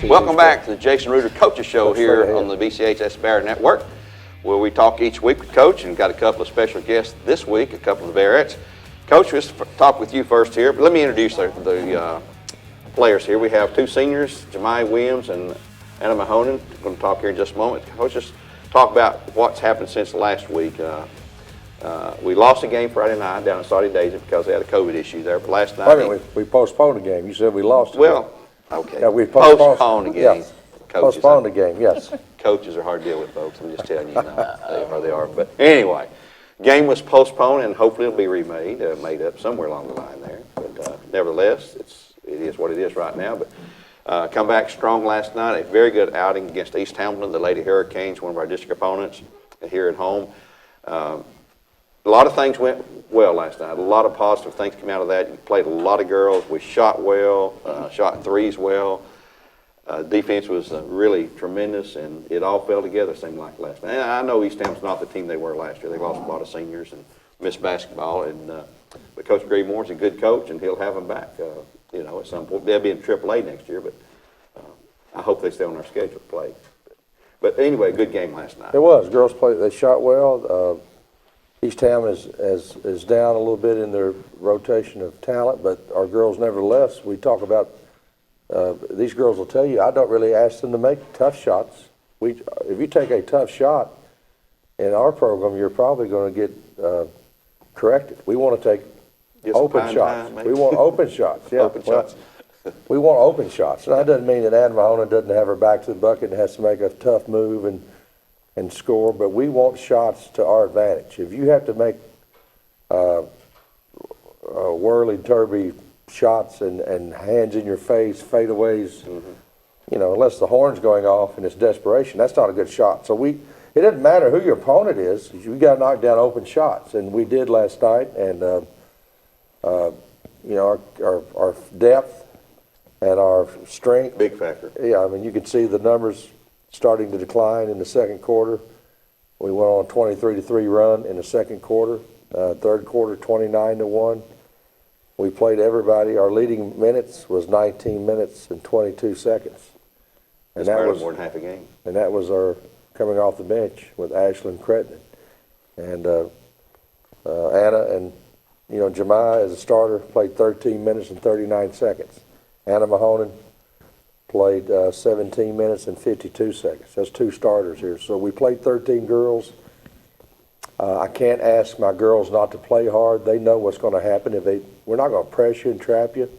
Welcome back to the Jason Reuter Coaches Show here on the BCHS Bearettes Network, where we talk each week with Coach, and got a couple of special guests this week, a couple of Bearettes. Coach, let's talk with you first here. But let me introduce the players here. We have two seniors, Jemiah Williams and Anna Mahoney. We're going to talk here in just a moment. Coach, just talk about what's happened since last week. We lost a game Friday night down in Saudi Daisy because they had a COVID issue there. But last night, we postponed the game. You said we lost it. Well, okay. Yeah, we postponed the game. Yes. Postponed the game, yes. Coaches are hard to deal with, folks. I'm just telling you, they are. But anyway, game was postponed, and hopefully it'll be remade, made up somewhere along the line there. But nevertheless, it is what it is right now. But come back strong last night. A very good outing against East Hamilton, the Lady Hurricanes, one of our district opponents here at home. A lot of things went well last night. A lot of positive things came out of that. We played a lot of girls. We shot well, shot threes well. Defense was really tremendous, and it all fell together, seemed like last night. And I know East Ham's not the team they were last year. They lost a lot of seniors and missed basketball. But Coach Greg Moore's a good coach, and he'll have them back. At some point they'll be in AAA next year, but I hope they stay on our schedule to play. But anyway, good game last night. It was. Girls played. They shot well. East Ham is down a little bit in their rotation of talent, but our girls, nevertheless, we talk about. These girls will tell you, I don't really ask them to make tough shots. If you take a tough shot in our program, you're probably going to get corrected. We want to take open shots. We want open shots. Yeah, open shots. We want open shots. And that doesn't mean that Anna Mahoney doesn't have her back to the bucket and has to make a tough move and score, but we want shots to our advantage. If you have to make whirly-derby shots and hands in your face, fadeaways, unless the horn's going off and it's desperation, that's not a good shot. So it doesn't matter who your opponent is, you got to knock down open shots, and we did last night. And our depth and our strength, big factor. Yeah, I mean, you can see the numbers starting to decline in the second quarter. We went on a 23-3 run in the second quarter. Third quarter, 29-1. We played everybody. Our leading minutes was 19 minutes and 22 seconds. And that was more than half a game. And that was our coming off the bench with Ashlyn Cretton. And Anna and, Jemiah as a starter played 13 minutes and 39 seconds. Anna Mahoney played 17 minutes and 52 seconds. That's two starters here. So we played 13 girls. I can't ask my girls not to play hard. They know what's going to happen. We're not going to press you and trap you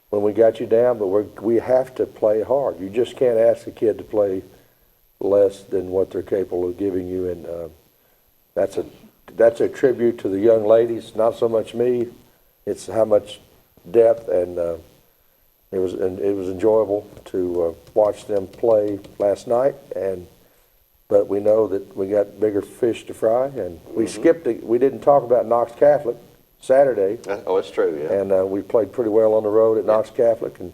when we got you down, but we have to play hard. You just can't ask a kid to play less than what they're capable of giving you. And that's a tribute to the young ladies, not so much me. It's how much depth and it was enjoyable to watch them play last night, but we know that we got bigger fish to fry, and we skipped it. We didn't talk about Knox Catholic Saturday. Oh, it's true, yeah. And we played pretty well on the road at Knox Catholic, and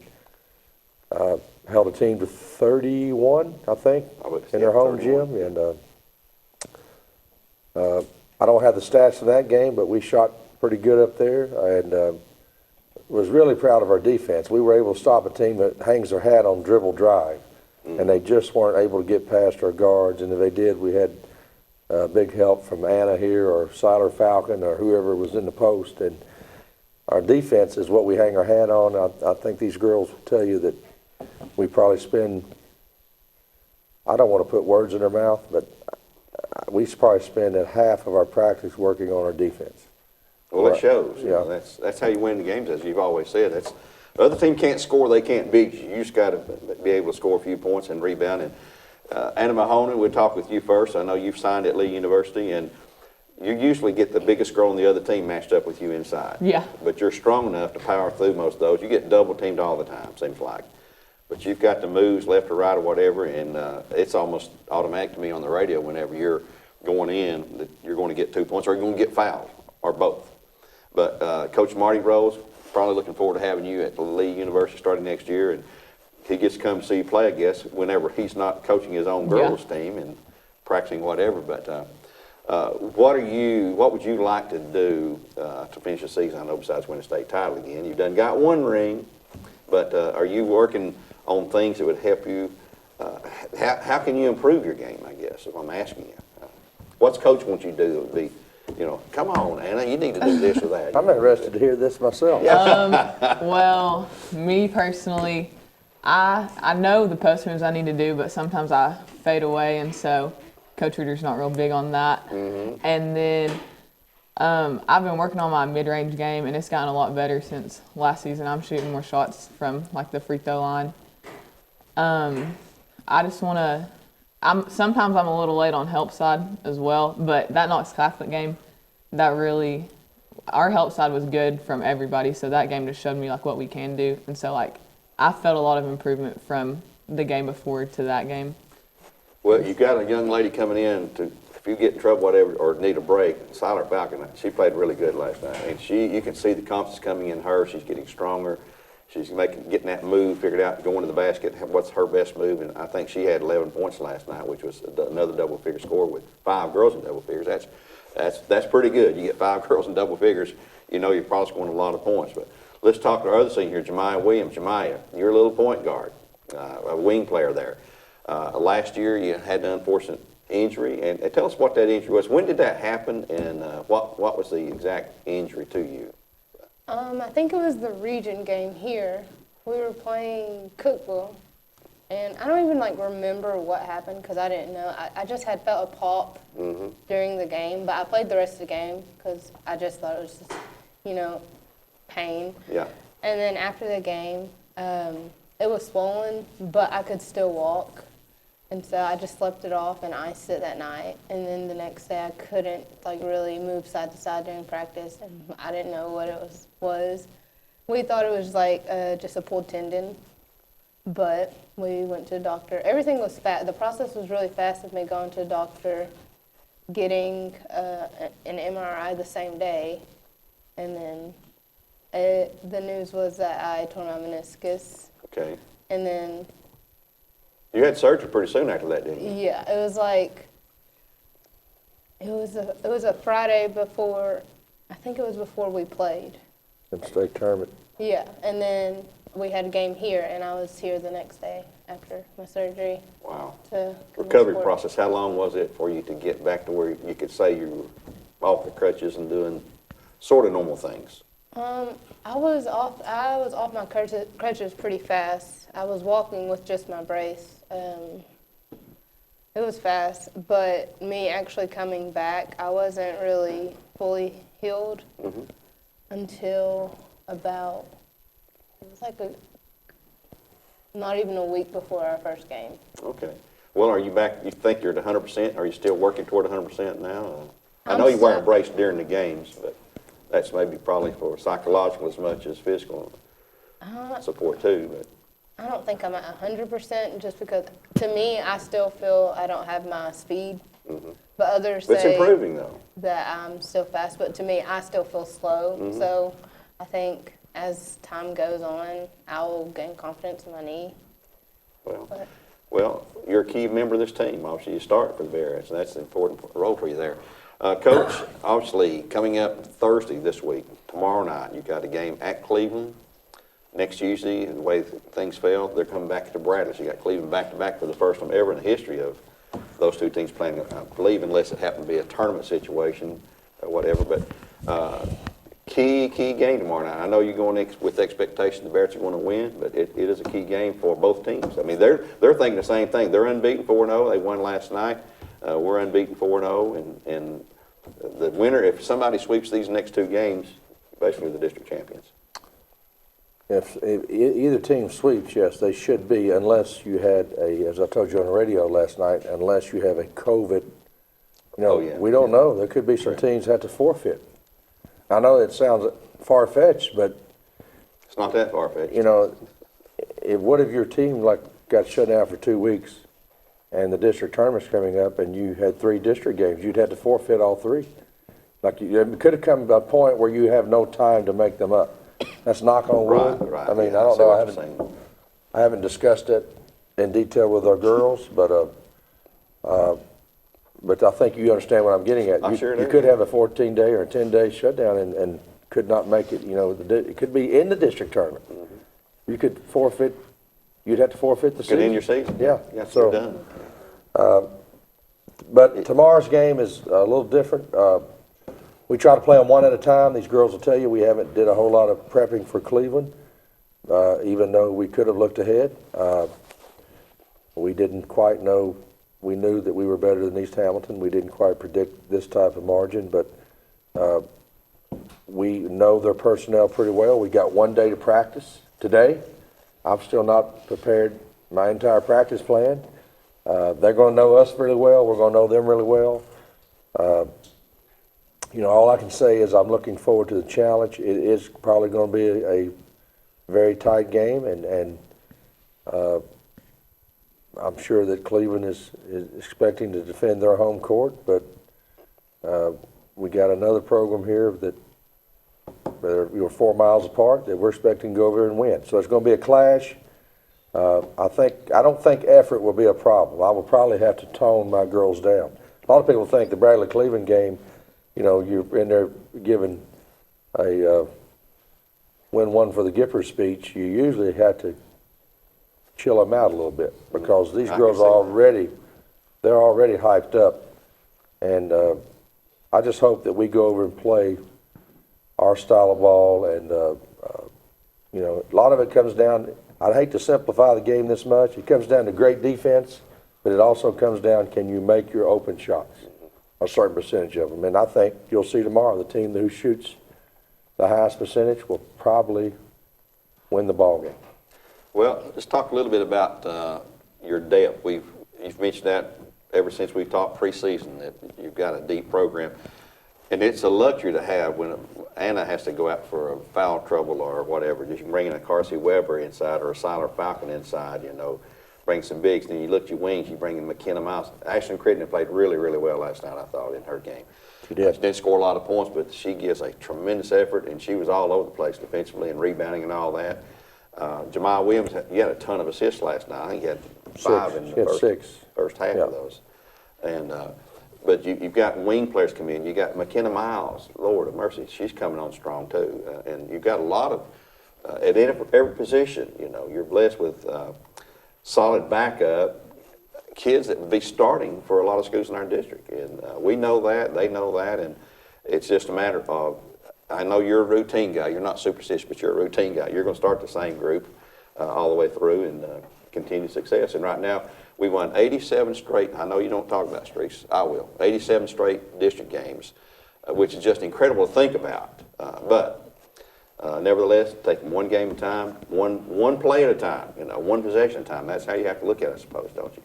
held a team to 31, I think, in their home 31. Gym. And I don't have the stats of that game, but we shot pretty good up there, and was really proud of our defense. We were able to stop a team that hangs their hat on dribble drive, and they just weren't able to get past our guards. And if they did, we had big help from Anna here or Siler Falcon or whoever was in the post. And our defense is what we hang our hat on. I think these girls will tell you that we probably spend, I don't want to put words in their mouth, but we probably spend half of our practice working on our defense. Well, it shows. Yeah. That's how you win the games, as you've always said. The other team can't score; they can't beat you. You just got to be able to score a few points and rebound. And Anna Mahoney, we'll talk with you first. I know you've signed at Lee University, and you usually get the biggest girl on the other team matched up with you inside. Yeah. But you're strong enough to power through most of those. You get double teamed all the time, seems like. But you've got the moves left or right or whatever, and it's almost automatic to me on the radio whenever you're going in that you're going to get 2 points or you're going to get fouled or both. But Coach Marty Rose, probably looking forward to having you at Lee University starting next year, and he gets to come see you play, I guess, whenever he's not coaching his own girls' team and practicing whatever. But what would you like to do to finish the season? I know besides win a state title again, you've done got one ring, but are you working on things that would help you. How can you improve your game, I guess, if I'm asking you? What's Coach want you to do that would be, come on, Anna, you need to do this or that. I'm interested to hear this myself. Well, me personally, I know the post moves I need to do, but sometimes I fade away, and so Coach Reuter's not real big on that. And then I've been working on my mid-range game, and it's gotten a lot better since last season. I'm shooting more shots from like the free throw line. I just want to. Sometimes I'm a little late on help side as well, but that Knox Catholic game, our help side was good from everybody, so that game just showed me like what we can do, and so like I felt a lot of improvement from the game before to that game. Well, you got a young lady coming in if you get in trouble, whatever, or need a break, Siler Falcon, she played really good last night, and you can see the confidence coming in her. She's getting stronger. She's getting that move figured out, going to the basket, what's her best move, and I think she had 11 points last night, which was another double-figure score with 5 girls in double figures. That's pretty good. You get 5 girls in double figures, you're probably scoring a lot of points. But let's talk to our other senior, Jemiah Williams. Jemiah, you're a little point guard, a wing player there. Last year you had an unfortunate injury, and tell us what that injury was. When did that happen, and what was the exact injury to you? I think it was the region game here. We were playing Cookville, and I don't even remember what happened because I didn't know. I just had felt a pop during the game, but I played the rest of the game because I just thought it was just, pain. Yeah. And then after the game, it was swollen, but I could still walk. And so I just slept it off and iced it that night. And then the next day I couldn't really move side to side during practice, and I didn't know what it was. We thought it was just a pulled tendon, but we went to a doctor. Everything was fast. The process was really fast of me going to a doctor, getting an MRI the same day, and then the news was that I tore my meniscus. Okay. And then you had surgery pretty soon after that, didn't you? Yeah, it was a Friday before. I think it was before we played. In state tournament. Yeah, and then we had a game here, and I was here the next day after my surgery. Wow. To Recovery process, how long was it for you to get back to where you could say you were off the crutches and doing sort of normal things? I was off my crutches pretty fast. I was walking with just my brace. It was fast, but me actually coming back, I wasn't really fully healed until about, it was not even a week before our first game. Okay. Well, are you back? You think you're at 100%? Are you still working toward 100% now? I know you wear a brace during the games, but that's maybe probably for psychological as much as physical support too. But I don't think I'm at 100% just because, to me, I still feel I don't have my speed. But others it's say improving though. that I'm still fast, but to me, I still feel slow. So I think as time goes on, I will gain confidence in my knee. Well, you're a key member of this team. Obviously, you start for the Bearettes, and that's an important role for you there. Coach, obviously, coming up Thursday this week, tomorrow night, you've got a game at Cleveland. Next Tuesday, the way things fell, they're coming back to Bearettes. You got Cleveland back-to-back for the first time ever in the history of those two teams playing, I believe, unless it happened to be a tournament situation or whatever. But key game tomorrow night. I know you're going with expectations the Bearettes are going to win, but it is a key game for both teams. I mean, they're thinking the same thing. They're unbeaten 4-0. They won last night. We're unbeaten 4-0, and the winner, if somebody sweeps these next two games, basically the district champions. If either team sweeps, yes, they should be, unless you had as I told you on the radio last night, unless you have a COVID. We don't know. There could be some teams that have to forfeit. I know it sounds far-fetched, but it's not that far-fetched. What if your team got shut down for 2 weeks, and the district tournament's coming up, and you had 3 district games? You'd have to forfeit all 3. It could have come to a point where you have no time to make them up. That's knock on wood. Right. I mean, Yeah, I don't know. I haven't discussed it in detail with our girls, but I think you understand what I'm getting at. You could have a 14-day or a 10-day shutdown and could not make it. It could be in the district tournament. You could forfeit, you'd have to forfeit the season. Good in your season. Yeah. Yes, So, you're done. But tomorrow's game is a little different. We try to play them one at a time. These girls will tell you we haven't did a whole lot of prepping for Cleveland, even though we could have looked ahead. We didn't quite know. We knew that we were better than East Hamilton. We didn't quite predict this type of margin, but we know their personnel pretty well. We got 1 day to practice today. I'm still not prepared my entire practice plan. They're going to know us really well. We're going to know them really well. You know, all I can say is I'm looking forward to the challenge. It is probably going to be a very tight game, and I'm sure that Cleveland is expecting to defend their home court, but we got another program here that we're 4 miles apart that we're expecting to go over and win. So it's going to be a clash. I don't think effort will be a problem. I will probably have to tone my girls down. A lot of people think the Bradley-Cleveland game, you know, you're in there giving a win one for the Gipper speech. You usually have to chill them out a little bit because these girls are they're already hyped up. And I just hope that we go over and play our style of ball. And, you know, a lot of it comes down, I'd hate to simplify the game this much. It comes down to great defense, but it also comes down, can you make your open shots? A certain percentage of them. And I think you'll see tomorrow the team who shoots the highest percentage will probably win the ball game. Well, let's talk a little bit about your depth. You've mentioned that ever since we talked preseason, that you've got a deep program. And it's a luxury to have when Anna has to go out for a foul trouble or whatever. You can bring in a Carsey Weber inside or a Siler Falcon inside, you know, bring some bigs. Then you look at your wings, you bring in McKenna Miles. Ashton Crittenden played really, really well last night, I thought, in her game. She did. She didn't score a lot of points, but she gives a tremendous effort, and she was all over the place defensively and rebounding and all that. Jemiah Williams, he had a ton of assists last night. I think he had 5 in the first half of those. And but you've got wing players come in. You got McKenna Miles, Lord of mercy, she's coming on strong too. And you've got a lot of at every position. You know, you're blessed with solid backup kids that would be starting for a lot of schools in our district. And we know that, they know that, and it's just a matter of. I know you're a routine guy. You're not superstitious, but you're a routine guy. You're going to start the same group all the way through and continue success. And right now, we won 87 straight. I know you don't talk about streaks. I will. 87 straight district games, which is just incredible to think about. But nevertheless, taking one game at a time, one play at a time, you know, one possession at a time. That's how you have to look at it, I suppose, don't you?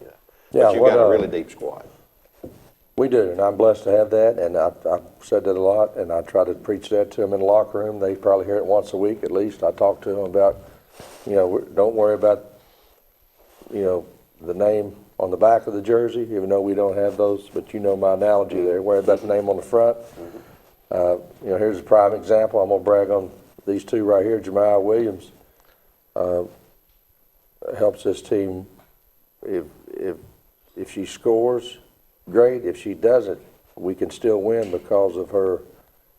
Yeah, but you've got a really deep squad. We do, and I'm blessed to have that, and I've said that a lot, and I try to preach that to them in the locker room. They probably hear it once a week at least. I talk to them about, you know, don't worry about, you know, the name on the back of the jersey, even though we don't have those, but you know my analogy there. Worry about the name on the front. You know, here's a prime example. I'm going to brag on these two right here. Jemiah Williams helps this team. If she scores, great. If she doesn't, we can still win because of her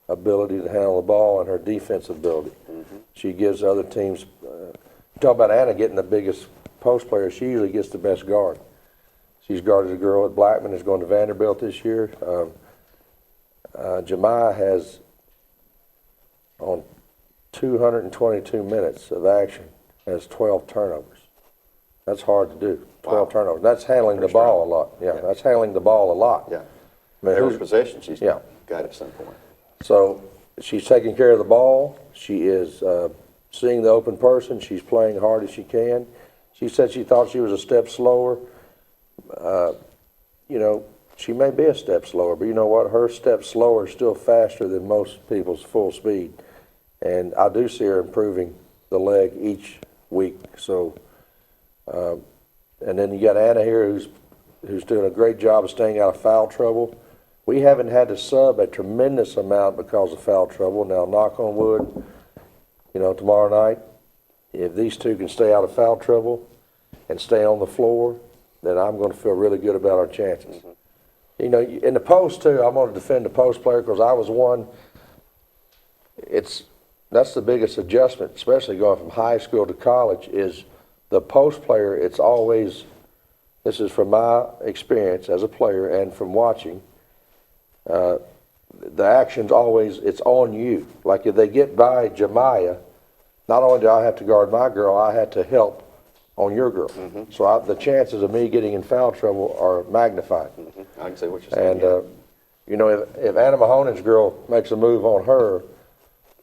ability to handle the ball and her defensive ability. She gives other teams, talk about Anna getting the biggest post player, she usually gets the best guard. She's guarded a girl at Blackman who's going to Vanderbilt this year. Jemiah has, on 222 minutes of action, has 12 turnovers. That's hard to do. 12 turnovers. That's handling the ball a lot. Yeah, that's handling the ball a lot. Yeah. I mean, Every possession she's got at some point. So she's taking care of the ball. She is seeing the open person. She's playing hard as she can. She said she thought she was a step slower. You know, she may be a step slower, but you know what? Her step slower is still faster than most people's full speed. And I do see her improving the leg each week. So, and then you got Anna here who's doing a great job of staying out of foul trouble. We haven't had to sub a tremendous amount because of foul trouble. Now, knock on wood, you know, tomorrow night, if these two can stay out of foul trouble and stay on the floor, then I'm going to feel really good about our chances. You know, in the post, too, I'm going to defend the post player because I was one. That's the biggest adjustment, especially going from high school to college, is the post player, it's always, this is from my experience as a player and from watching, the action's always, it's on you. Like if they get by Jemiah, not only do I have to guard my girl, I had to help on your girl. So the chances of me getting in foul trouble are magnified. I can see what you're saying. And, you know, if Anna Mahoney's girl makes a move on her,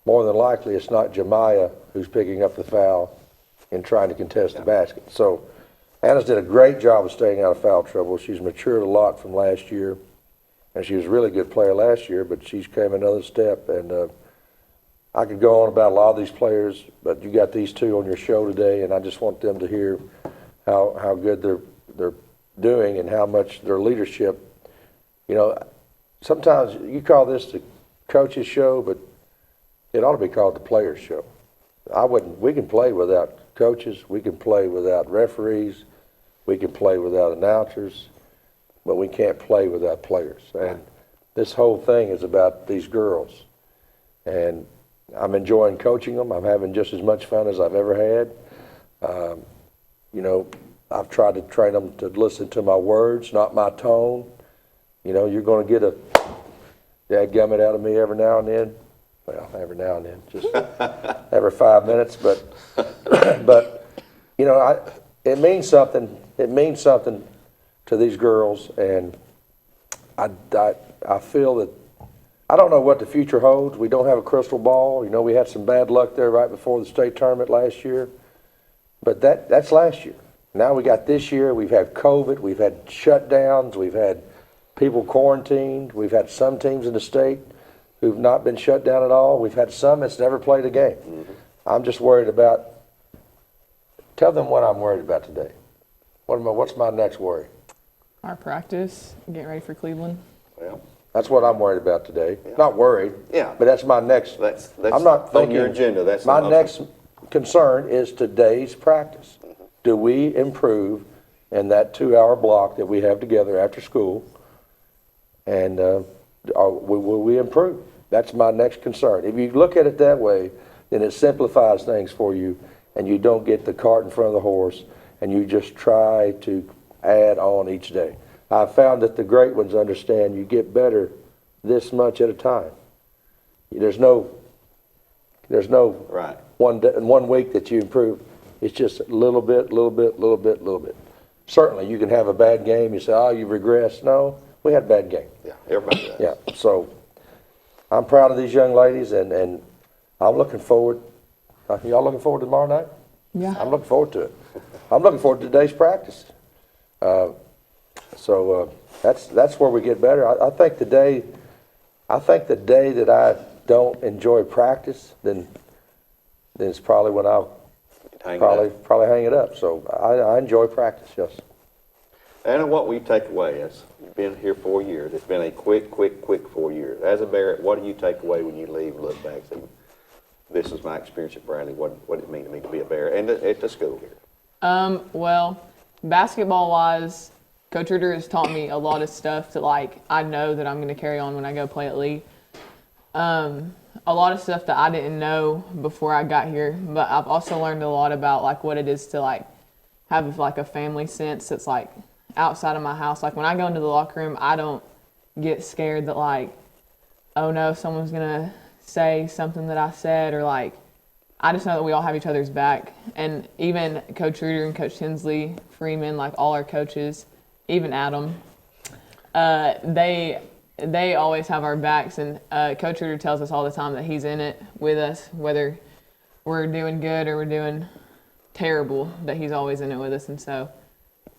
more than likely it's not Jemiah who's picking up the foul and trying to contest the basket. So Anna's did a great job of staying out of foul trouble. She's matured a lot from last year, and she was a really good player last year, but she's came another step. And I could go on about a lot of these players, but you got these two on your show today, and I just want them to hear how good they're doing and how much their leadership. You know, sometimes you call this the coach's show, but it ought to be called the player's show. We can play without coaches, we can play without referees, we can play without announcers, but we can't play without players. And this whole thing is about these girls. And I'm enjoying coaching them. I'm having just as much fun as I've ever had. You know, I've tried to train them to listen to my words, not my tone. You know, you're going to get a dadgummit out of me every now and then. Well, every now and then, just every 5 minutes. But you know, it means something. It means something to these girls, and I feel that I don't know what the future holds. We don't have a crystal ball. You know, we had some bad luck there right before the state tournament last year, but that's last year. Now we got this year. We've had COVID. We've had shutdowns. We've had people quarantined. We've had some teams in the state who've not been shut down at all. We've had some that's never played a game. I'm just worried about, tell them what I'm worried about today. What's my next worry? Our practice, getting ready for Cleveland. Well, That's what I'm worried about today. Not worried, Yeah. but that's my next. That's I'm not on thinking, your agenda. That's my the most- next concern is today's practice. Do we improve in that 2-hour block that we have together after school? And will we improve? That's my next concern. If you look at it that way, then it simplifies things for you, and you don't get the cart in front of the horse, and you just try to add on each day. I've found that the great ones understand you get better this much at a time. There's no Right. one week that you improve. It's just a little bit. Certainly, you can have a bad game. You say, "Oh, you've regressed." No, we had a bad game. Yeah, everybody does. Yeah. So I'm proud of these young ladies, and I'm looking forward. Y'all looking forward to tomorrow night? Yeah. I'm looking forward to it. I'm looking forward to today's practice. So that's where we get better. I think the day that I don't enjoy practice, then it's probably when I'll Hang it up. probably hang it up. So I enjoy practice. Yes. Anna, what will you take away? As you've been here 4 years, it's been a quick 4 years. As a Bearette, what do you take away when you leave and look back? Say, this is my experience at Bradley. What did it mean to me to be a Bearette and at the school here? Well, basketball-wise, Coach Reuter has taught me a lot of stuff that, like, I know that I'm going to carry on when I go play at Lee. A lot of stuff that I didn't know before I got here, but I've also learned a lot about, like, what it is to, like, have, like, a family sense that's, like, outside of my house. Like, when I go into the locker room, I don't get scared that, like, oh, no, someone's going to say something that I said, or, like, I just know that we all have each other's back. And even Coach Reuter and Coach Tinsley, Freeman, like, all our coaches, even Adam, they always have our backs, and Coach Reuter tells us all the time that he's in it with us, whether we're doing good or we're doing terrible, that he's always in it with us. And so,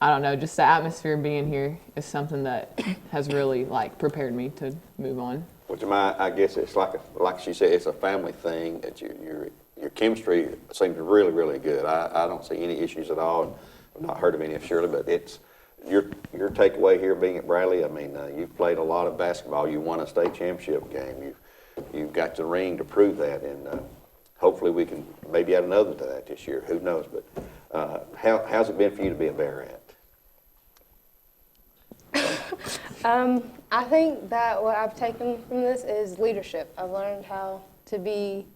I don't know, just the atmosphere being here is something that has really, like, prepared me to move on. Which I guess it's like she said, it's a family thing. That your chemistry seems really, really good. I don't see any issues at all. I've not heard of any of Shirley, but it's your takeaway here being at Bradley. I mean, you've played a lot of basketball. You won a state championship game. You've got the ring to prove that, and hopefully we can maybe add another to that this year. Who knows? But how's it been for you to be a Bearette? I think that what I've taken from this is leadership. I've learned how to be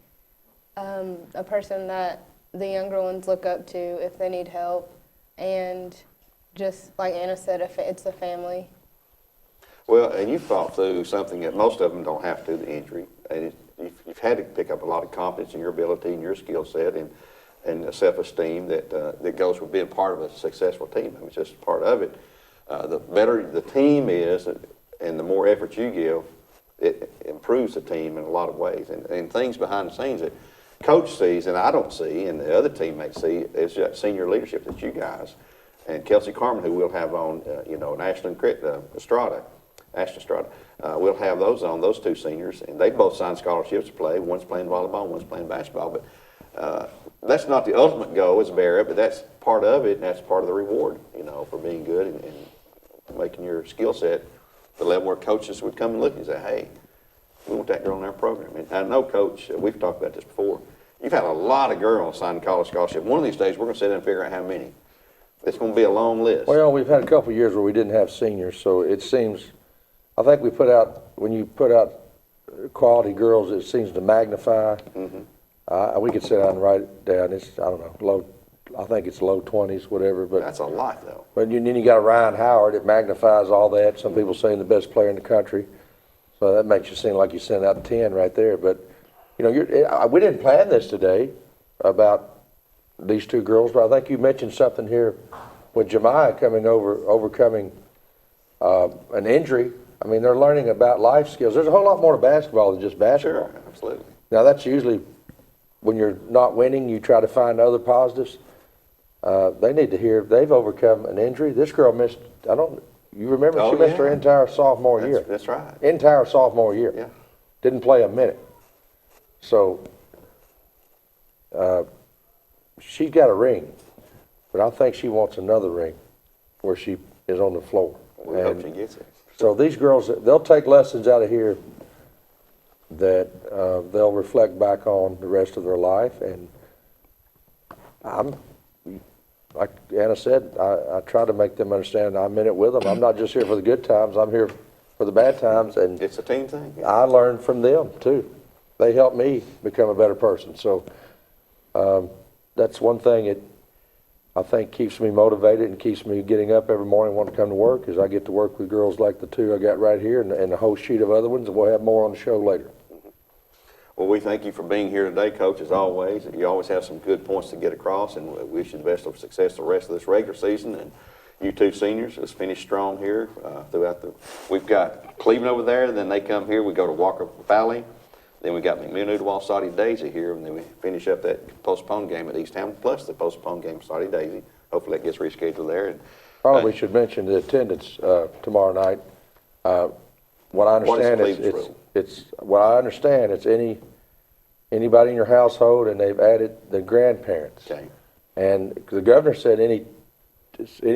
a person that the younger ones look up to if they need help. And just like Anna said, it's a family. Well, and you fought through something that most of them don't have to, the injury. And you've had to pick up a lot of confidence in your ability and your skill set and self-esteem that goes with being part of a successful team. I mean, it's just part of it. The better the team is and the more effort you give, it improves the team in a lot of ways. And things behind the scenes that coach sees and I don't see and the other teammates see is that senior leadership that you guys and Kelsey Carmen, who we'll have on, and Ashton Estrada, we'll have those two seniors, and they both signed scholarships to play. One's playing volleyball, one's playing basketball. But that's not the ultimate goal as a Bearette, but that's part of it, and that's part of the reward, for being good and making your skill set the level where coaches would come and look and say, hey, we want that girl in our program. And I know, Coach, we've talked about this before. You've had a lot of girls sign college scholarships. One of these days, we're going to sit down and figure out how many. It's going to be a long list. Well, we've had a couple of years where we didn't have seniors, so it seems, I think when you put out quality girls, it seems to magnify. Mm-hmm. We could sit down and write it down. It's, I don't know, I think it's low 20s, whatever. But that's a lot, though. But then you got Ryan Howard. It magnifies all that. Some people say the best player in the country. So that makes you seem like you sent out 10 right there. But, we didn't plan this today about these two girls, but I think you mentioned something here with Jemiah overcoming an injury. I mean, they're learning about life skills. There's a whole lot more to basketball than just basketball. Sure, absolutely. Now, that's usually when you're not winning, you try to find other positives. They need to hear they've overcome an injury. This girl missed, you remember she missed her entire sophomore year. That's right. Entire sophomore year. Yeah. Didn't play a minute. So, she's got a ring, but I think she wants another ring where she is on the floor. We hope she gets it. So these girls, they'll take lessons out of here that they'll reflect back on the rest of their life. And like Anna said, I try to make them understand I'm in it with them. I'm not just here for the good times. I'm here for the bad times. And it's a team thing. Yeah. I learned from them, too. They helped me become a better person. So that's one thing that I think keeps me motivated and keeps me getting up every morning wanting to come to work, is I get to work with girls like the two I got right here and a whole sheet of other ones, and we'll have more on the show later. Well, we thank you for being here today, Coach, as always. You always have some good points to get across, and we wish you the best of success the rest of this regular season. And you two seniors, let's finish strong here we've got Cleveland over there, then they come here. We go to Walker Valley. Then we got McMill, Nudawal, Saudi Daisy here, and then we finish up that postponed game at East Hamilton, plus the postponed game Saudi Daisy. Hopefully that gets rescheduled there. And probably should mention the attendance tomorrow night. What I understand it's anybody in your household, and they've added the grandparents. Okay. And the governor said any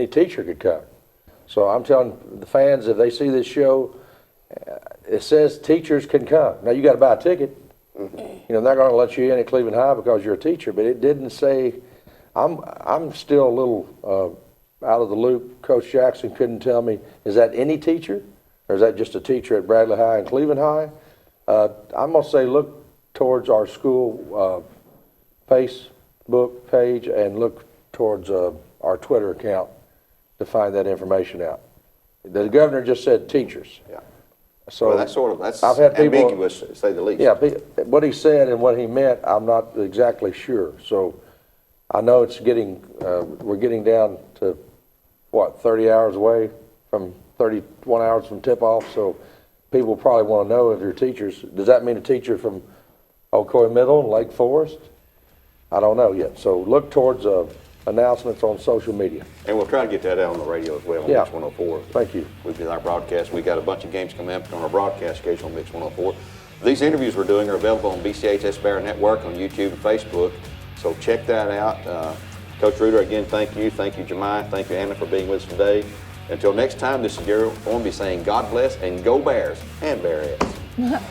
teacher could come. So I'm telling the fans, if they see this show, it says teachers can come. Now you got to buy a ticket. Mm-hmm. They're not going to let you in at Cleveland High because you're a teacher. But it didn't say. I'm still a little out of the loop. Coach Jackson couldn't tell me, is that any teacher, or is that just a teacher at Bradley High and Cleveland High? I'm gonna say look towards our school Facebook page and look towards our Twitter account to find that information out. The governor just said teachers. Yeah. So that's I've had people, ambiguous, to say the least. Yeah, what he said and what he meant, I'm not exactly sure. So I know it's we're getting down to, 30 hours away from 31 hours from tip-off. So people probably want to know if you're teachers. Does that mean a teacher from Ocoee Middle and Lake Forest? I don't know yet. So look towards announcements on social media. And we'll try to get that out on the radio as well on Mix 104. Thank you. We've got our broadcast. We've got a bunch of games coming up on our broadcast schedule on Mix 104. These interviews we're doing are available on BCHS Bear Network on YouTube and Facebook. So check that out. Coach Reuter, again, thank you. Thank you, Jemiah. Thank you, Anna, for being with us today. Until next time, this is Gary Ownbey saying God bless and go Bears and Bearettes.